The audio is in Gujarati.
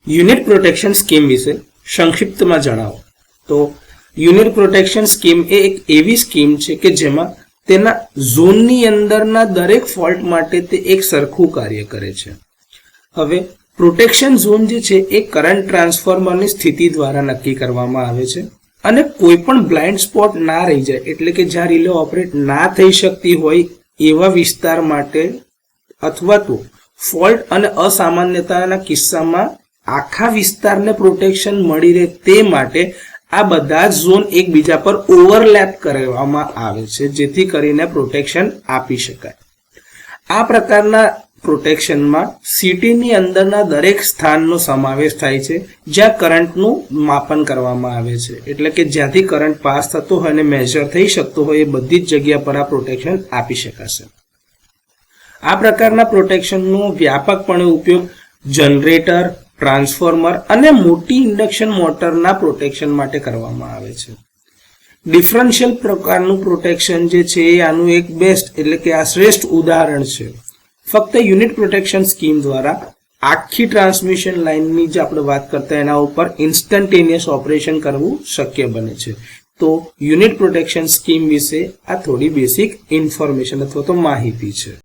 યુનિટ પ્રોટેક્શન સ્કીમ વિશે સંક્ષિપ્તમાં જણાવો. તો યુનિટ પ્રોટેક્શન સ્કીમ એ એક એવી સ્કીમ છે કે જેમાં તેના ઝોનની અંદરના દરેક ફોલ્ટ માટે તે એક સરખું કાર્ય કરે છે. હવે પ્રોટેક્શન ઝોન જે છે એ કરંટ ટ્રાન્સફોર્મરની સ્થિતિ દ્વારા નક્કી કરવામાં આવે છે અને કોઈ પણ બ્લાઇન્ડ સ્પોટ ના રહી જાય, એટલે કે જ્યાં રિલે ઓપરેટ ના થઈ શકતી હોય એવા વિસ્તાર માટે, અથવા તો ફોલ્ટ અને અસામાન્યતાના કિસ્સામાં આખા વિસ્તારને પ્રોટેક્શન મળી રહે તે માટે આ બધા જ ઝોન એકબીજા પર ઓવરલેપ કરવામાં આવે છે, જેથી કરીને પ્રોટેક્શન આપી શકાય. આ પ્રકારના પ્રોટેક્શનમાં સિટીની અંદરના દરેક સ્થાનનો સમાવેશ થાય છે જ્યાં કરંટનું માપન કરવામાં આવે છે, એટલે કે જ્યાંથી કરંટ પાસ થતો હોય અને મેજર થઈ શકતો હોય એ બધી જ જગ્યા પર આ પ્રોટેક્શન આપી શકાશે. આ પ્રકારના પ્રોટેક્શનનો વ્યાપકપણે ઉપયોગ જનરેટર, ટ્રાન્સફોર્મર અને મોટી ઇન્ડક્શન મોટરના પ્રોટેક્શન માટે કરવામાં આવે છે. ડિફરન્શિયલ પ્રકારનું પ્રોટેક્શન જે છે એ આનું એક બેસ્ટ, એટલે કે આ શ્રેષ્ઠ ઉદાહરણ છે. ફક્ત યુનિટ પ્રોટેક્શન સ્કીમ દ્વારા આખી ટ્રાન્સમિશન લાઇનની જે આપણે વાત કરતા એના ઉપર ઇન્સ્ટન્ટેનિયસ ઓપરેશન કરવું શક્ય બને છે. તો યુનિટ પ્રોટેક્શન સ્કીમ વિશે આ થોડી બેસિક ઇન્ફોર્મેશન અથવા તો માહિતી છે.